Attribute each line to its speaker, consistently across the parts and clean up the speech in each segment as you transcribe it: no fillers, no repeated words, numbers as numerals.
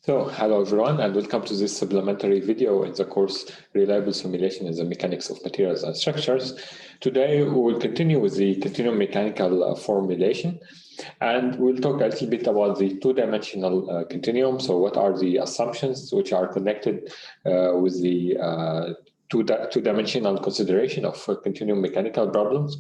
Speaker 1: So, hello everyone, and welcome to this supplementary video in the course Reliable Simulation in the Mechanics of Materials and Structures. Today, we will continue with the continuum mechanical formulation, and we'll talk a little bit about the two-dimensional continuum. So, what are the assumptions which are connected with the two-dimensional consideration of continuum mechanical problems?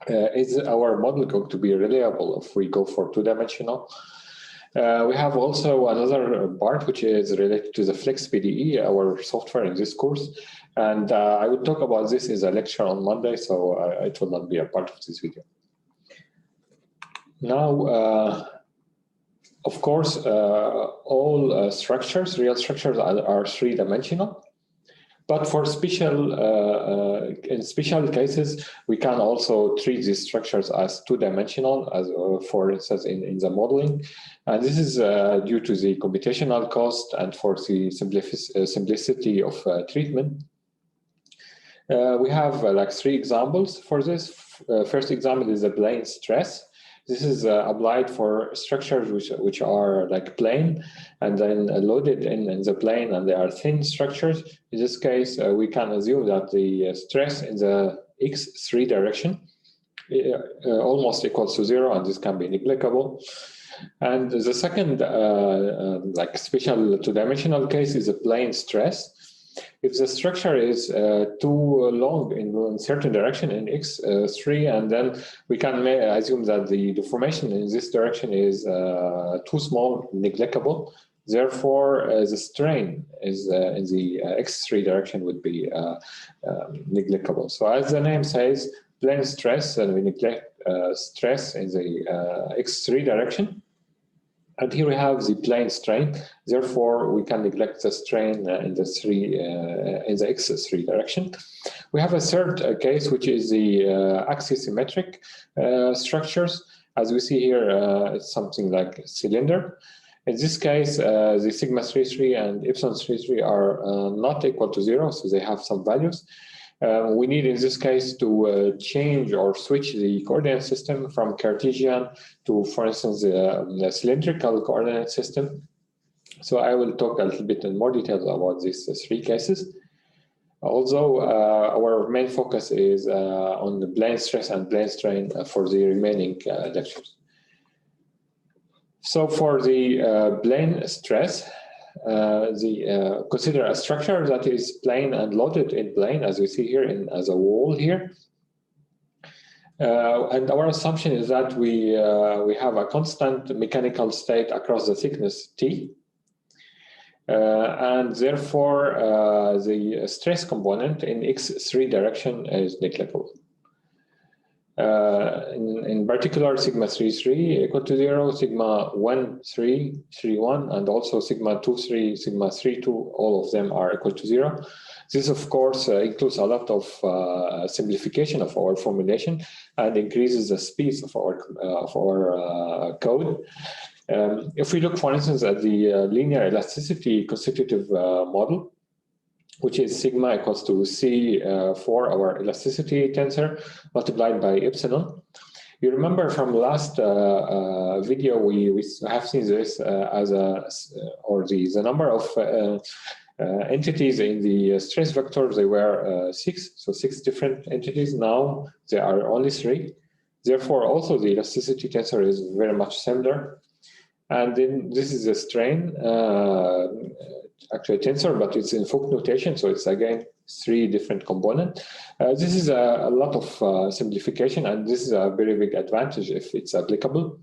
Speaker 1: Is our model going to be reliable if we go for two-dimensional? We have also another part which is related to the Flex PDE, our software in this course. And I will talk about this in a lecture on Monday, so it will not be a part of this video. Now, of course, all structures, real structures are three-dimensional. But for in special cases, we can also treat these structures as two-dimensional, as for instance in the modeling. And this is due to the computational cost and for the simplicity of treatment. We have like three examples for this. First example is the plane stress. This is applied for structures which are like plane and then loaded in the plane, and they are thin structures. In this case, we can assume that the stress in the x3 direction almost equals to 0, and this can be negligible. And the second like special two-dimensional case is a plane stress. If the structure is too long in certain direction in x3, and then we can assume that the deformation in this direction is too small, negligible. Therefore, the strain is in the x3 direction would be negligible. So as the name says, plane stress, and we neglect stress in the x3 direction. And here we have the plane strain. Therefore, we can neglect the strain in the x3 direction. We have a third case, which is the axisymmetric structures. As we see here, it's something like a cylinder. In this case, the sigma 3,3 and epsilon 3,3 are not equal to 0, so they have some values. We need, in this case, to change or switch the coordinate system from Cartesian to, for instance, the cylindrical coordinate system. So I will talk a little bit in more details about these three cases. Although our main focus is on the plane stress and plane strain for the remaining lectures. So for the plane stress, consider a structure that is plane and loaded in plane, as we see here as a wall here. And our assumption is that we have a constant mechanical state across the thickness T. And therefore, the stress component in x3 direction is negligible. In particular, sigma 3,3 equal to 0, sigma 1,3, 3,1, and also sigma 2,3, sigma 3,2, all of them are equal to 0. This, of course, includes a lot of simplification of our formulation and increases the speed of our code. If we look, for instance, at the linear elasticity constitutive model, which is sigma equals to C for our elasticity tensor multiplied by epsilon. You remember from last video, we have seen this as the number of entities in the stress vector. They were 6, so 6 different entities. Now there are only 3. Therefore, also the elasticity tensor is very much similar. And then this is a strain. Actually tensor, but it's in Fock notation, so it's again 3 different components. This is a lot of simplification, and this is a very big advantage if it's applicable.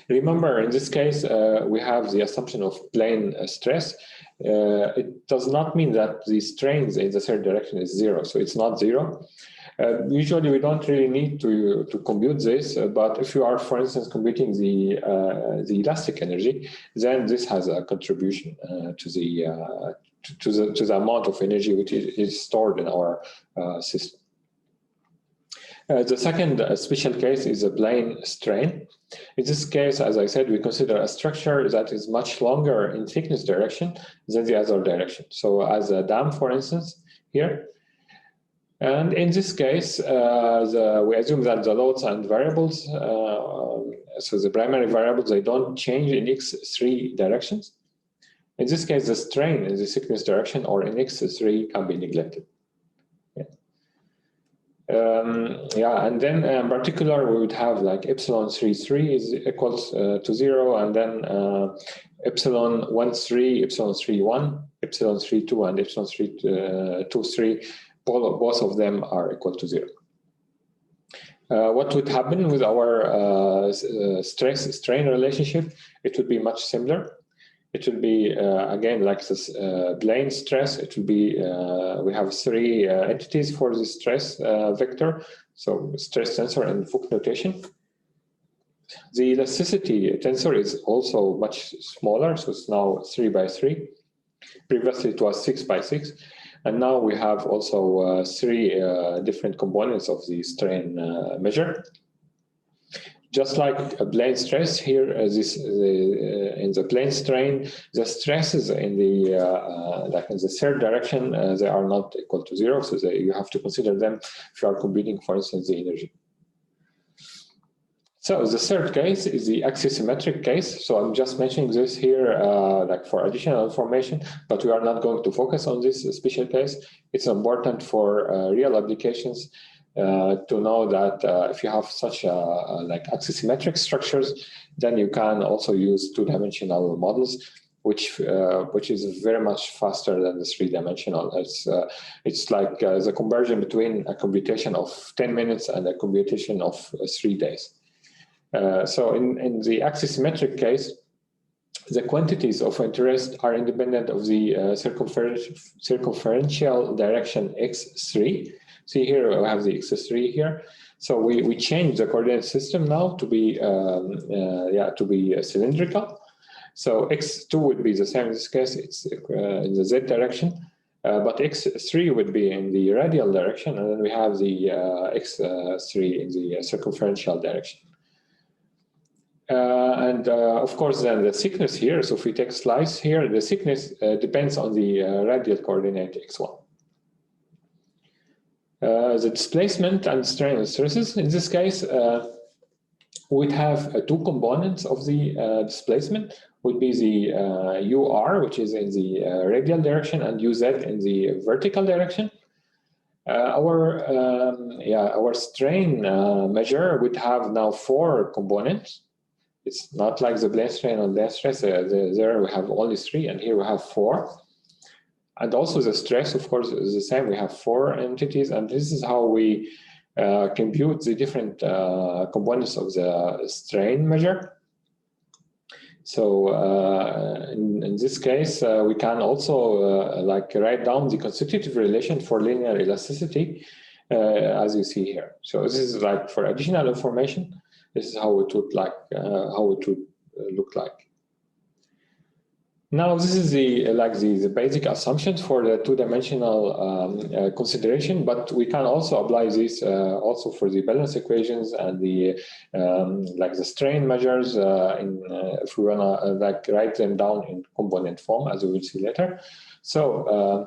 Speaker 1: Remember, in this case, we have the assumption of plane stress. It does not mean that the strains in the third direction is 0, so it's not 0. Usually, we don't really need to compute this, but if you are, for instance, computing the elastic energy, then this has a contribution to the amount of energy which is stored in our system. The second special case is a plane strain. In this case, as I said, we consider a structure that is much longer in thickness direction than the other direction. So as a dam, for instance, here, And in this case, we assume that the loads and variables, so the primary variables, they don't change in x3 directions. In this case, the strain in the thickness direction or in x3 can be neglected. And then in particular, we would have like epsilon 3,3 is equals to 0, and then epsilon 1,3, epsilon 3,1, epsilon 3,2, and epsilon 3,2,3. Both of them are equal to 0. What would happen with our stress-strain relationship? It would be much similar. It will be, again, like this plane stress. It will be, we have 3 entities for the stress vector. So stress tensor and Fuchs notation. The elasticity tensor is also much smaller. So it's now 3 by 3. Previously it was 6 by 6. And now we have also 3 different components of the strain measure. Just like a plane stress here, in the plane strain, the stresses in the like in the third direction, they are not equal to 0. So you have to consider them if you are computing, for instance, the energy. So the third case is the axisymmetric case. So I'm just mentioning this here like for additional information, but we are not going to focus on this special case. It's important for real applications to know that if you have such like axisymmetric structures, then you can also use 2-dimensional models, which is very much faster than the 3-dimensional. It's like the conversion between a computation of 10 minutes and a computation of 3 days. So in the axisymmetric case, the quantities of interest are independent of the circumferential direction x3. See here, we have the x3 here. So we change the coordinate system now to be cylindrical. So x2 would be the same in this case. It's in the z direction, but x3 would be in the radial direction, and then we have the x3 in the circumferential direction. Of course, then the thickness here, so if we take slice here, the thickness depends on the radial coordinate x1. The displacement and strain and stresses, in this case, we'd have 2 components of the displacement, would be the UR, which is in the radial direction, and UZ in the vertical direction. Our strain measure would have now 4 components. It's not like the plane strain and plane stress. There we have only 3, and here we have 4. And also the stress, of course, is the same. We have 4 entities, and this is how we compute the different components of the strain measure. So in this case, we can also like write down the constitutive relation for linear elasticity, as you see here. So this is like for additional information. This is how it would like look like. Now this is the basic assumptions for the 2-dimensional consideration, but we can also apply this also for the balance equations and the like the strain measures if we wanna like write them down in component form, as we will see later. So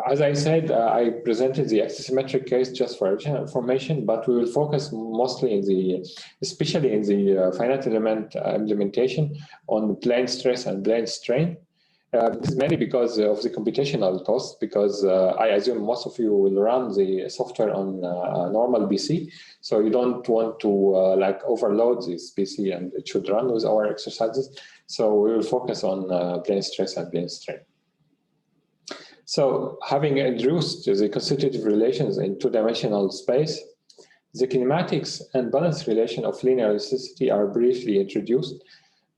Speaker 1: as I said, I presented the axisymmetric case just for additional information, but we will focus mostly especially in the finite element implementation on plane stress and plane strain. This is mainly because of the computational cost, because I assume most of you will run the software on a normal PC, so you don't want to like overload this PC, and it should run with our exercises. So we will focus on plane stress and plane strain. So having introduced the constitutive relations in 2-dimensional space, the kinematics and balance relation of linear elasticity are briefly introduced.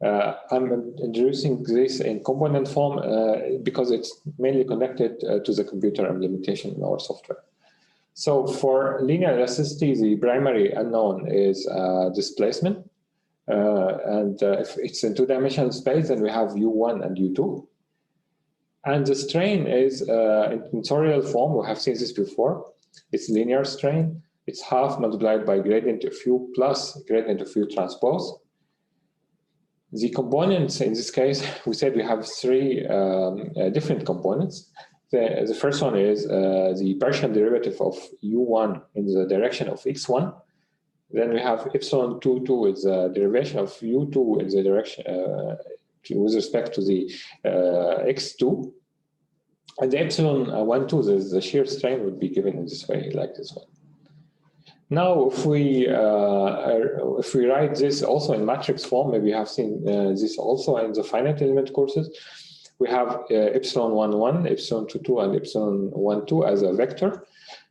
Speaker 1: I'm introducing this in component form because it's mainly connected to the computer implementation in our software. So for linear elasticity, the primary unknown is displacement. If it's in 2-dimensional space, then we have U1 and U2. And the strain is in tensorial form. We have seen this before. It's linear strain. It's half multiplied by gradient of U plus gradient of U transpose. The components in this case, we said we have 3 different components. The first one is the partial derivative of u1 in the direction of x1. Then we have epsilon 2 is the derivation of u2 in the direction with respect to the x2. And the epsilon 1,2, the shear strain would be given in this way, like this one. Now, if we write this also in matrix form, maybe you have seen this also in the finite element courses. We have epsilon 1,1, epsilon 2,2, and epsilon 1,2 as a vector.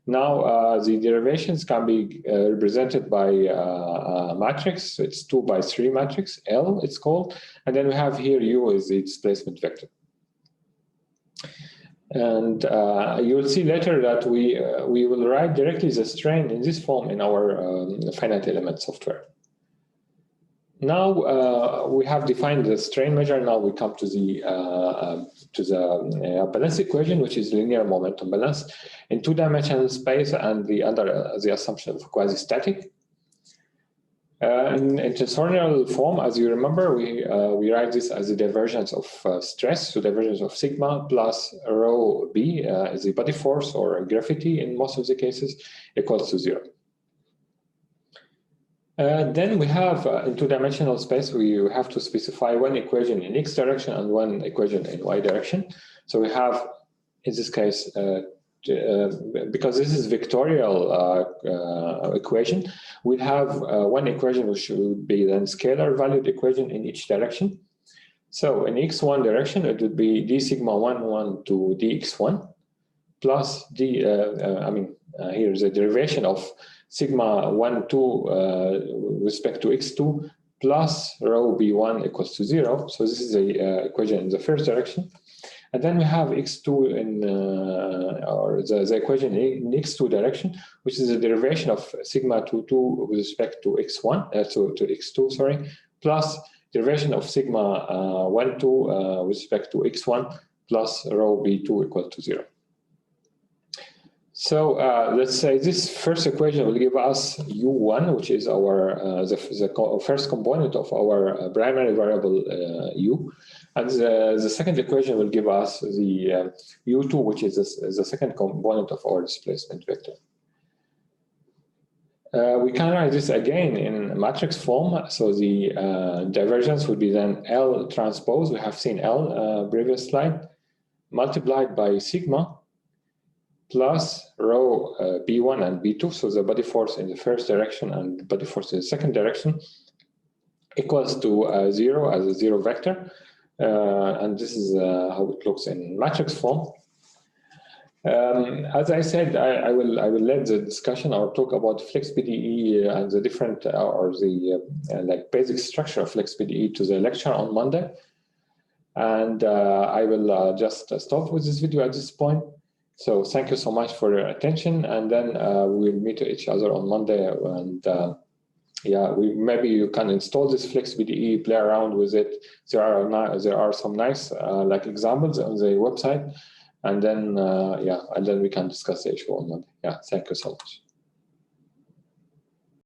Speaker 1: Now, the derivations can be represented by a matrix. It's 2 by 3 matrix, L it's called. And then we have here U is the displacement vector. And you will see later that we will write directly the strain in this form in our finite element software. Now we have defined the strain measure. Now we come to the balance equation, which is linear momentum balance in two-dimensional space, and the assumption of quasi-static. In tensorial form, as you remember, we write this as the divergence of stress, so divergence of sigma plus rho b is the body force or gravity in most of the cases, equals to 0. Then we have in two-dimensional space, we have to specify one equation in x direction and one equation in y direction. So we have, in this case, because this is vectorial equation, we have one equation which would be then scalar valued equation in each direction. So in x1 direction, it would be d sigma 1, 1 to dx1 plus d, here's the derivation of sigma 1, 2 with respect to x2 plus rho b1 equals to 0. So this is the equation in the first direction. And then we have x2 in, or the equation in x2 direction, which is the derivation of sigma 2, 2 with respect to x1, to x2, sorry, plus derivation of sigma 1, 2 with respect to x1 plus rho b2 equal to 0. So let's say this first equation will give us u1, which is our the first component of our primary variable u, and the second equation will give us the u2, which is the second component of our displacement vector. We can write this again in matrix form. So the divergence would be then L transpose. We have seen L previous slide, multiplied by sigma plus rho b1 and b2, so the body force in the first direction and body force in the second direction, equals to 0 as a 0 vector. And this is how it looks in matrix form. As I said, I will let the discussion or talk about FlexPDE and the different or the like basic structure of FlexPDE to the lecture on Monday. And I will just stop with this video at this point. So thank you so much for your attention, and then we'll meet each other on Monday. And yeah, maybe you can install this FlexPDE, play around with it. There are some nice like examples on the website, and then yeah, and then we can discuss the issue on Monday. Yeah, thank you so much.